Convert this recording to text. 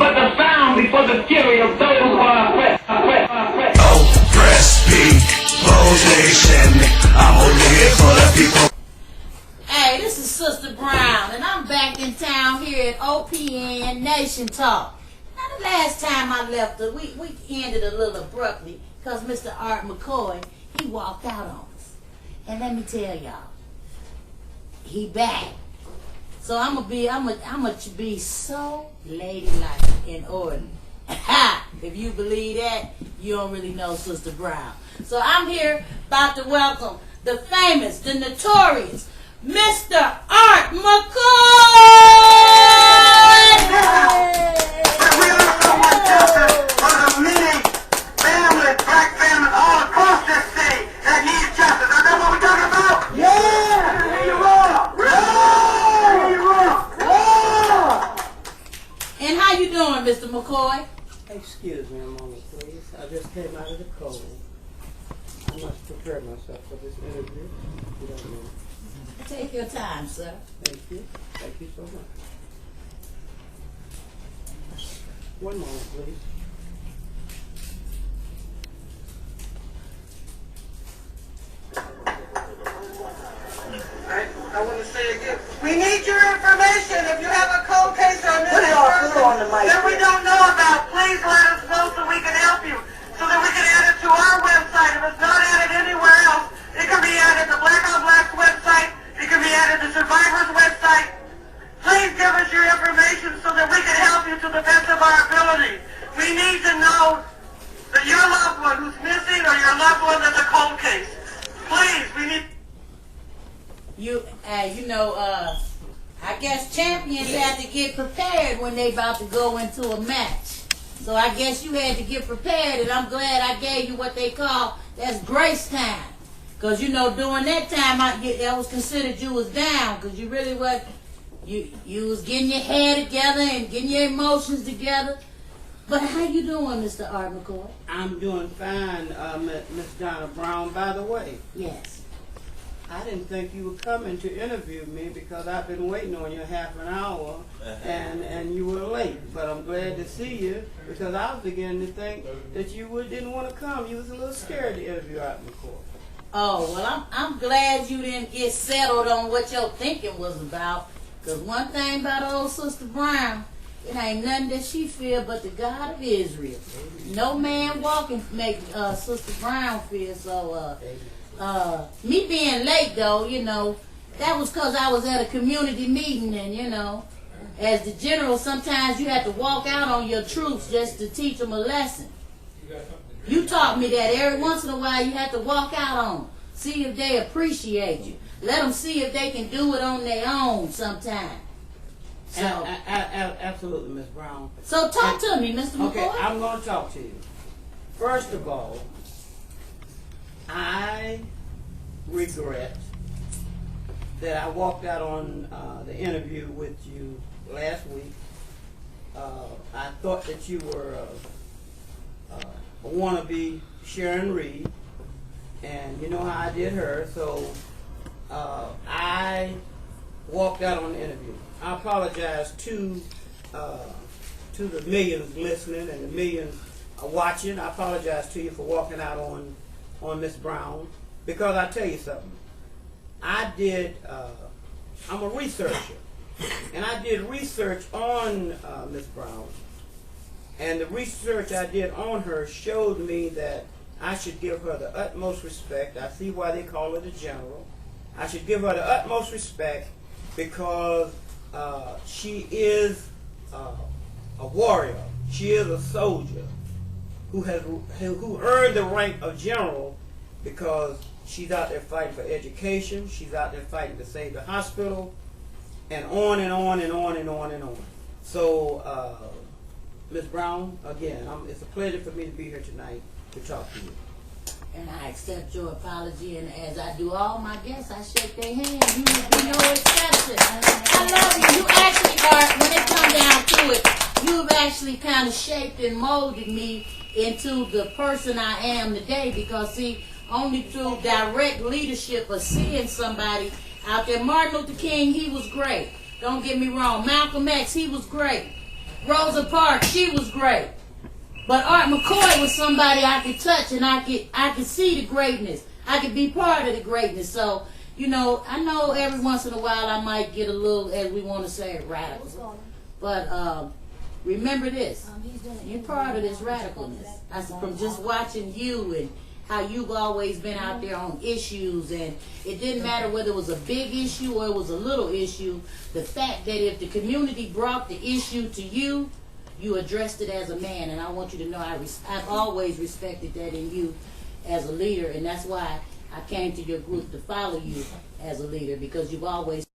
but the sound before the fury of those who are oppressed. Oppressed people's nation. I'm only here for the people. Hey, this is Sister Brown, and I'm back in town here at OPN Nation Talk. Now, the last time I left, we ended a little abruptly because Mr. Art McKoy, he walked out on us. And let me tell y'all, he back. So I'm gonna be so ladylike and orderly. If you believe that, you don't really know Sister Brown. So I'm here about to welcome the famous, the notorious Mr. Art McKoy! We are someone justice for the many families, black families all across this state that need justice. Is that what we're talking about? Yeah! Here you are! Here you are! And how you doing, Mr. McKoy? Excuse me a moment, please. I just came out of the cold. I must prepare myself for this interview. You don't know. Take your time, sir. Thank you. Thank you so much. One moment, please. I want to say again, we need your information. If you have a cold case or a missing person that we don't know about, please let us know so we can help you, so that we can add it to our website. If it's not added anywhere else, it can be added to Black on Black's website. It can be added to Survivor's website. Please give us your information so that we can help you to the best of our ability. We need to know that your loved one who's missing or your loved one that's a cold case. Please, we need... I guess champions have to get prepared when they about to go into a match. So I guess you had to get prepared, and I'm glad I gave you what they call, that's grace time. Because, during that time, that was considered you was down, because you really was, you was getting your hair together and getting your emotions together. But how you doing, Mr. Art McKoy? I'm doing fine, Miss Donna Brown. By the way, Yes. I didn't think you were coming to interview me because I've been waiting on you half an hour, and you were late. But I'm glad to see you because I was beginning to think that you didn't want to come. You was a little scared to interview Art McKoy. Oh, well, I'm glad you didn't get settled on what your thinking was about. Because one thing about old Sister Brown, it ain't nothing that she feel but the God of Israel. No man walking make Sister Brown feel so. Me being late, though, that was because I was at a community meeting, and, as the general, sometimes you have to walk out on your troops just to teach them a lesson. You taught me that every once in a while you have to walk out on them. See if they appreciate you. Let them see if they can do it on their own sometime. So, Absolutely, Miss Brown. So talk to me, Mr. McKoy. Okay, I'm going to talk to you. First of all, I regret that I walked out on the interview with you last week. I thought that you were a wannabe Sharon Reed, and you know how I did her, so I walked out on the interview. I apologize to the millions listening and the millions watching. I apologize to you for walking out on Miss Brown, because I tell you something. I'm a researcher, and I did research on Miss Brown, and the research I did on her showed me that I should give her the utmost respect. I see why they call her the general. I should give her the utmost respect because she is a warrior. She is a soldier who earned the rank of general because she's out there fighting for education. She's out there fighting to save the hospital, and on and on and on and on and on. So, Ms. Brown, again, it's a pleasure for me to be here tonight to talk to you. And I accept your apology, and as I do all my guests, I shake their hands. You will be no exception. I love you. You actually are, when it comes down to it, you've actually kind of shaped and molded me into the person I am today, because, see, only through direct leadership of seeing somebody out there. Martin Luther King, he was great. Don't get me wrong. Malcolm X, he was great. Rosa Parks, she was great. But Art McKoy was somebody I could touch, and I could see the greatness. I could be part of the greatness. So, you know, I know every once in a while I might get a little, as we want to say, radical. But remember this, you're part of this radicalness. From just watching you and how you've always been out there on issues, and it didn't matter whether it was a big issue or it was a little issue. The fact that if the community brought the issue to you, you addressed it as a man, and I want you to know I've always respected that in you as a leader, and that's why I came to your group to follow you as a leader, because you've always